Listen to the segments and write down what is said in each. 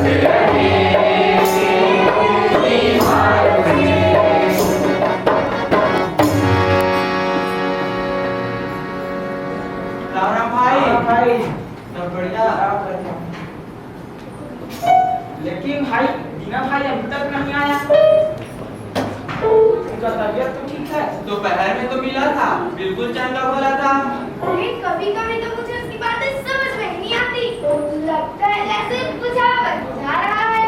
राम भाई सब बढ़िया। लेकिन भाई दीना भाई अभी तक नहीं आया। उनका तबीयत तो ठीक है? दोपहर में तो मिला था, बिल्कुल चंगा भला था। अरे कभी कभी तो मुझे उसकी बातें समझ में नहीं आती, लगता है जैसे बुझावट बुझा रहा है।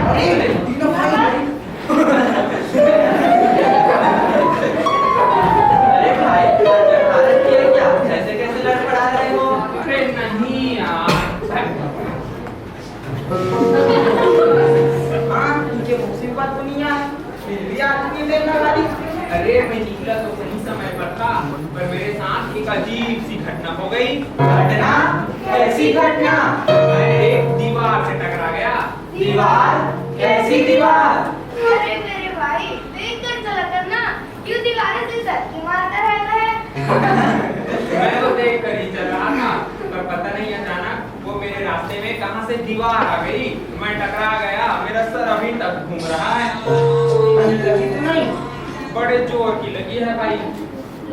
अरे दीना भाई अरे भाई भारत की है क्या? ऐसे कैसे लड़खड़ा रहे हो? अरे नहीं यार। हाँ तुझे मुसीबत तो नहीं है, फिर भी आदमी देना वाली। अरे मैं निकला तो सही समय पर था, पर मेरे साथ एक अजीब सी घटना हो गई। घटना? कैसी घटना? मैं एक दीवार से टकरा गया। दीवार? कैसी दीवार? अरे मेरे भाई देख कर चला करना, क्यों दीवारें से धक्के मारता रहता है? मैं तो देख कर ही चल रहा था, पर पता नहीं अचानक वो मेरे रास्ते में कहां से दीवार आ गई, मैं टकरा गया। मेरा सर अभी तक घूम रहा है। लगी तो नहीं? बड़े जोर की लगी है भाई।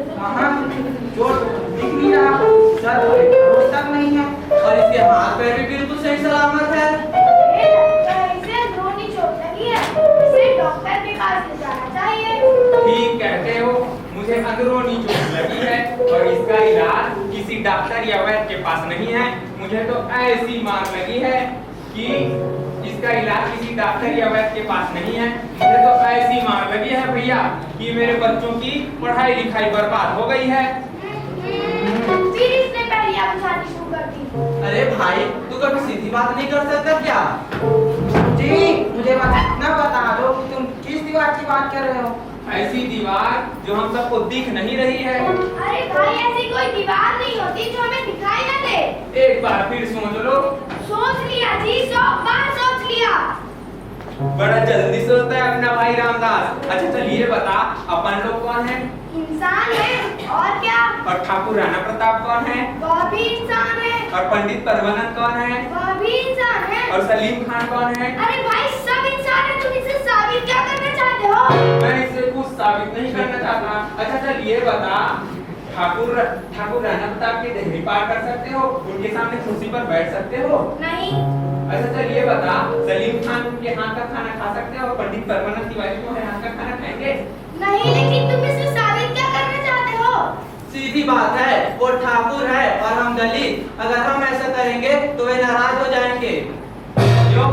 कहाँ? जोर दिख नहीं रहा, सर रोज तक नहीं है। और इसके हाथ पैर भी बिल्कुल सही सलामत है। ये लगता है इसे अंदरूनी चोट लगी है, इसे डॉक्टर के पास ले जाना चाहिए। ठीक कहते हो, मुझे अंदरूनी चोट लगी है और इसका इलाज किसी डॉक्टर या वैद्य के पास नहीं है। मुझे तो ऐसी मार लगी है कि इसका इलाज किसी डॉक्टर या वैद्य के पास नहीं है। मुझे तो ऐसी मार लगी है भैया कि मेरे बच्चों की पढ़ाई लिखाई बर्बाद हो गई है। फिर इसने पहली आप बुझानी शुरू कर दी। अरे भाई तू कभी सीधी बात नहीं कर सकता क्या? जी मुझे ना बता दो कि तुम किस दीवार की बात कर रहे हो। ऐसी दीवार जो हम सबको दिख नहीं रही है। अरे भाई ऐसी कोई दीवार नहीं होती जो हमें दिखाई ना दे। एक बार फिर सोच लो। सोच लिया जी, 100 बार सोच लिया। बड़ा जल्दी सोचता है अपना भाई रामदास। अच्छा चल ये बता, अपन लोग कौन है? इंसान है और क्या? और ठाकुर राणा प्रताप कौन है? वह भी इंसान है। और पंडित परमानंद कौन है? वह भी इंसान है। और सलीम खान कौन है? अरे भाई सब इंसान है, तुम इसे साबित क्या करना चाहते हो? मैं इसे कुछ साबित नहीं करना चाहता। अच्छा चल ये बता, ठाकुर राणा प्रताप की देहरी पार कर सकते हो? उनके सामने कुर्सी पर बैठ सकते हो? नहीं। अच्छा चल ये बता, सलीम खान उनके हाथ का खाना खा सकते हो? पंडित परमानंद तिवारी को हाथ का खाना खाएंगे? नहीं, लेकिन तुम इसे साबित क्या करना चाहते हो? सीधी बात है, वो ठाकुर है और हम दलित। अगर हम ऐसा करेंगे तो वे नाराज हो जाएंगे। क्यों?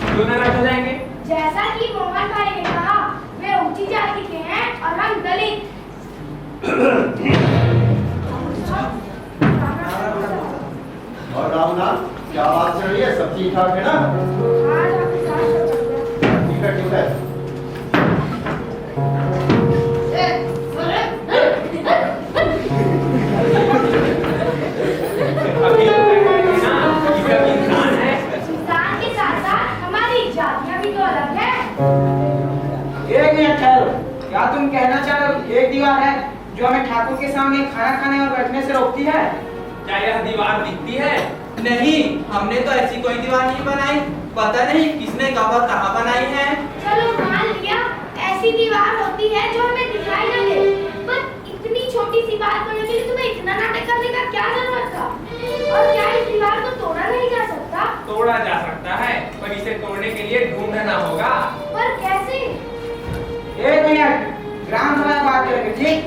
क्यों नाराज हो जाएंगे? जैसा कि मोहन भाई ने कहा, वे ऊंची जाति के हैं और हम दलित। और रामनाथ क्या बात चल रही है? सब ठीक ठाक है ना? ठीक है ठीक है। अभी तो कह रहे थे ना कि सब इंसान है। इंसान के साथ साथ हमारी जातियां भी तो अलग हैं। एक मिनट ठहरो, क्या तुम कहना चाह रहे हो एक दीवार है जो हमें ठाकुर के सामने खाना खाने और बैठने से रोकती है? क्या यह दीवार दिखती है? नहीं, हमने तो ऐसी कोई दीवार नहीं बनाई। पता नहीं किसने कब और कहाँ बनाई है। चलो मान लिया ऐसी दीवार होती है जो हमें दिखाई ना दे, पर इतनी छोटी सी बात करने के लिए तुम्हें इतना नाटक करने का क्या जरूरत था? और क्या इस दीवार को तोड़ा नहीं जा सकता? तोड़ा जा सकता है, पर इसे तोड़ने के लिए ढूंढना होगा। पर कैसे? एक मिनट, ग्राम सभा में बात करेंगे, ठीक?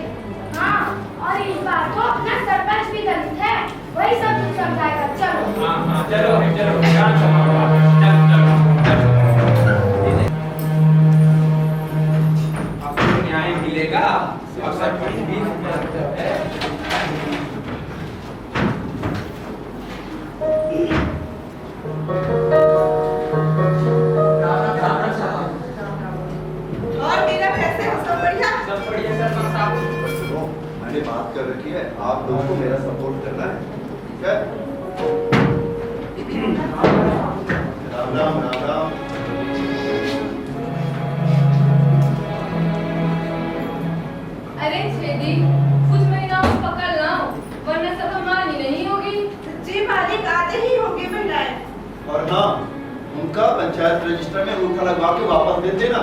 हाँ, और इस बार को अपना सरपंच भी दलित है, वही सब कुछ समझाएगा। चलो। हाँ हाँ चलो चलो ग्राम सभा में बात। चलो चलो आपको न्याय मिलेगा और सरपंच भी है। और मेरा कैसे हो? सब बढ़िया? सब बढ़िया सरपंच साहब। तो मैंने बात कर रखी है, आप लोगों को मेरा सपोर्ट करना है, ठीक है? राम राम राम राम। अरे छेदी, कुछ महीना और पकड़ लाओ, वरना सब हमारी नहीं होगी। जी मालिक आते ही होंगे महिलाएं। और हाँ, उनका पंचायत रजिस्टर में अंगूठा लगवा के वापस दे देना।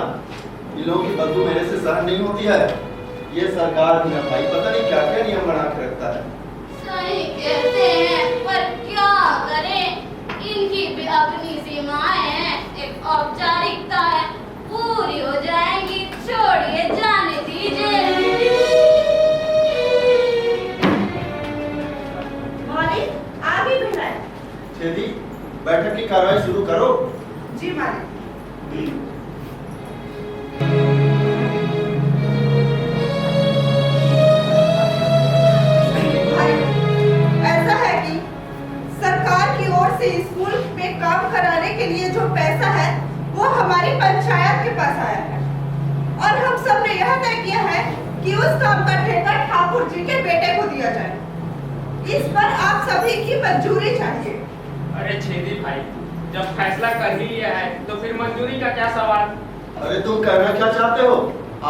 इन लोगों की बदबू मेरे से सहन नहीं होती है। ये सरकार भी ना भाई पता नहीं क्या क्या नियम बना के रखता है। सही कहते हैं, पर क्या करें, इनकी भी अपनी सीमाएं हैं। एक औपचारिकता है, पूरी हो जाएंगी, छोड़िए जाने दीजिए। मालिक आ भी मिला है। छेदी बैठक की कार्रवाई शुरू करो। जी मालिक। भाई, ऐसा है कि सरकार की ओर से स्कूल में काम कराने के लिए जो पैसा है वो हमारी पंचायत के पास आया है और हम सब ने यह तय किया है कि उस काम का ठेका ठाकुर जी के बेटे को दिया जाए। इस पर आप सभी की मंजूरी चाहिए। अरे छेदी भाई, जब फैसला कर ही लिया है तो फिर मंजूरी का क्या सवाल। अरे तुम कहना क्या चाहते हो?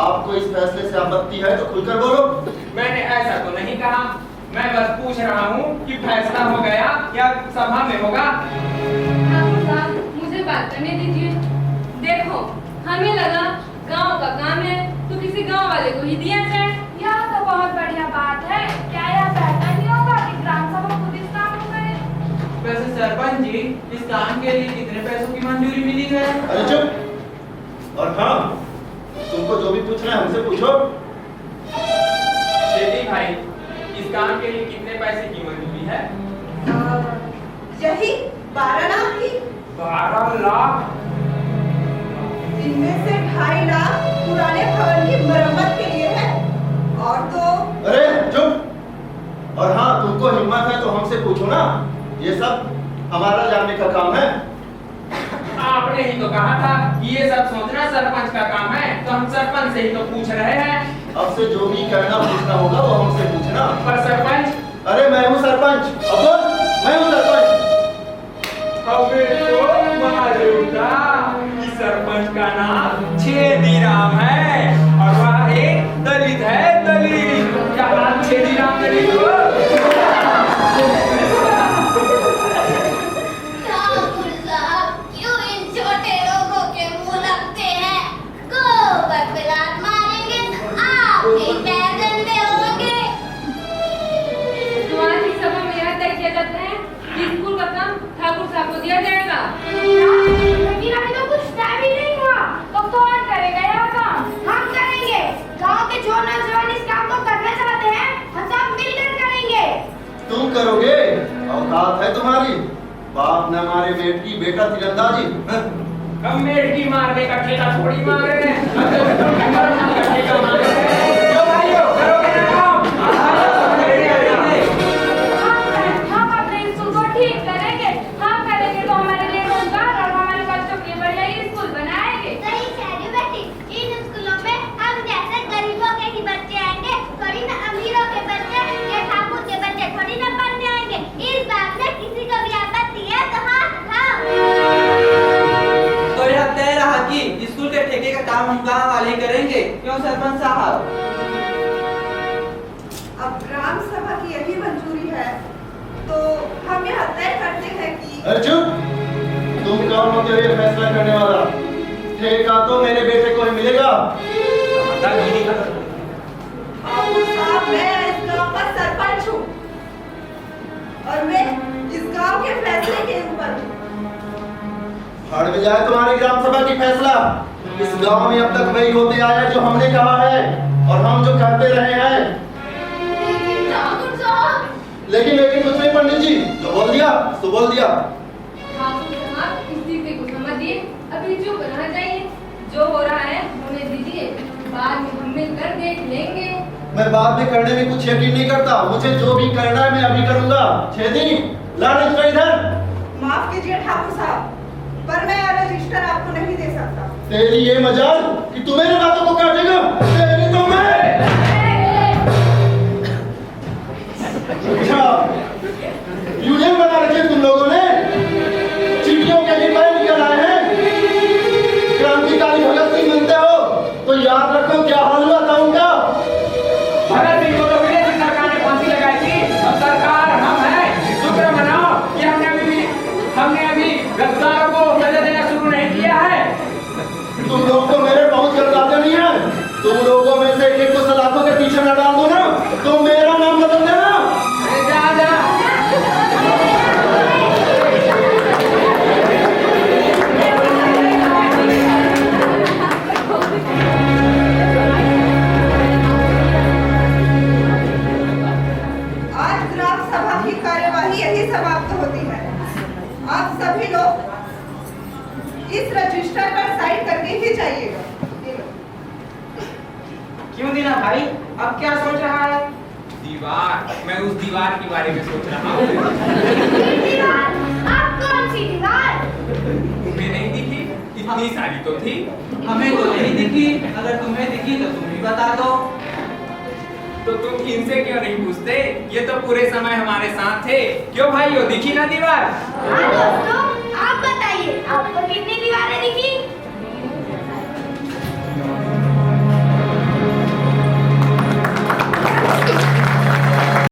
आपको इस फैसले से आपत्ति है तो खुलकर बोलो। मैंने ऐसा तो नहीं कहा, मैं बस पूछ रहा हूँ कि फैसला हो गया या सभा में होगा। ठाकुर साहब, मुझे बात करने दीजिए। देखो, हमें लगा गांव का काम है तो किसी गांव वाले को ही दिया जाए। यह तो बहुत बढ़िया बात है। क्या यह बेहतर नहीं होगा कि ग्राम सभा खुद इस काम को करे? वैसे सरपंच जी, इस काम के लिए कितने पैसों की मंजूरी मिली है? अरे चुप। और हाँ, तुमको जो भी पूछना है हमसे पूछो। छेदी भाई, इस काम के लिए कितने पैसे की मंजूरी है? यही 12 लाख की। 12 लाख। इनमें से 2.5 लाख पुराने भवन की मरम्मत के लिए है और तो अरे चुप। और हाँ, तुमको हिम्मत है तो हमसे पूछो ना। ये सब हमारा जानने का काम है। आपने ही तो कहा था कि ये सब सोचना सरपंच का काम है, तो हम सरपंच से ही तो पूछ रहे हैं। अब से जो भी कहना पूछना होगा वो हमसे पूछना। पर सरपंच, अरे मैं हूँ सरपंच। अब बोल, मैं हूँ सरपंच। हमें तो मालूम था कि सरपंच का नाम छेदीराम है और वह एक दलित है। दलित क्या नाम? छेदीराम दलित हो? ठाकुर साहब, क्यों इन छोटे लोगों के मुंह लगते हैं? गोबर पे लात मारेंगे तो आप भी पैर गंदे होंगे। तो आज की सभा में यह तय किया जाता है कि स्कूल का काम ठाकुर साहब को दिया जाएगा। लेकिन अभी तो कुछ तय भी नहीं हुआ, तो कौन करेगा यह काम? हम करेंगे। गांव के जो नौजवान इस काम को करना चाहते हैं, हम सब मिलकर करेंगे। तुम करोगे? औकात है तुम्हारी? बाप न मारे बेटी, बेटा तीरंदाजी। हम मेढकी मारने का ठेका थोड़ी मार रहे हैं, हम तो मेढकी मारने का ठेका मार रहे हैं। क्यों भाइयों, करोगे ना काम? हम अपने स्कूल को ठीक करेंगे। हम करेंगे तो हमारे लिए रोजगार और हमारे बच्चों के लिए बढ़िया ही स्कूल बनाएंगे। सही कह रही बेटी। इन स्कूलों में हम जैसे गरीबों के ही बच्चे आएंगे, थोड़ी ना अमीरों के बच्चे या ठाकुर के बच्चे थोड़ी ना बन जाएंगे। इस बात में किसी को भी आपत्ति है तो हाथ उठाओ। तो यह तय रहा कि स्कूल के ठेके का काम हम गांव वाले ही करेंगे। क्यों सरपंच साहब? अब ग्राम सभा की यही मंजूरी है तो हम यह तय करते हैं कि अरे चुप। तुम कौन होते हो ये फैसला करने वाला? ठेका तो मेरे बेटे को ही मिलेगा। ठाकुर साहब, मैं इस गांव का सरपंच हूँ और मैं इस गांव के फैसले के ऊपर हूँ। हट में जाए तुम्हारी ग्राम सभा की फैसला। इस गांव में अब तक वही होते आया जो हमने कहा है और हम जो कहते रहे हैं। ठाकुर साहब, लेकिन कुछ नहीं पंडित जी, जो बोल दिया सो बोल दिया। ठाकुर साहब, इस चीज़ को समझिए, अभी चुप रहना चाहिए। जो हो रहा है होने दीजिए, बाद में हम मिलकर देख लेंगे। मैं बाद में करने में कुछ यकीन नहीं करता। मुझे जो भी करना है मैं अभी करूंगा। छेदी, ला रजिस्टर इधर। माफ कीजिए ठाकुर साहब, पर मैं यह रजिस्टर आपको नहीं दे सकता। तेरी ये मजाल कि तू मेरे बातों को काटेगा। तेरी तो मैं अच्छा यूनियन बना रखी है तुम लोगों ने। चीटियों के लिए पैर निकल आए हैं। क्रांतिकारी भगत सिंह मिलते हो तो याद रखो क्या हाल हुआ था उनका। भगत सिंह को तो विदेशी सरकार ने फांसी लगाई थी। अब सरकार हम हैं। शुक्र मनाओ कि हमने अभी गद्दारों को सजा देना शुरू नहीं किया है? तुम लोग तो मेरे बहुत गद्दार नहीं है। तुम लोगों में से एक को सलाखों के पीछे न डाल दो ना तो मेरा नाम बदल देना। अरे जा जा। आज ग्राम सभा की कार्यवाही यही समाप्त होती है। आप सभी लोग इस रजिस्टर पर साइन करके ही जाइएगा। क्यों दीना भाई, अब क्या सोच रहा है? दीवार, मैं उस दीवार के बारे में सोच रहा हूँ। दीवार? आप कौन सी दीवार? तुम्हें नहीं दिखी? इतनी सारी तो थी। हमें तो नहीं दिखी। अगर तुम्हें दिखी तो तुम ही बता दो। तो तुम इनसे क्यों नहीं पूछते? ये तो पूरे समय हमारे साथ थे। क्यों भाइयों, दिखी ना दीवार? हाँ दोस्तों,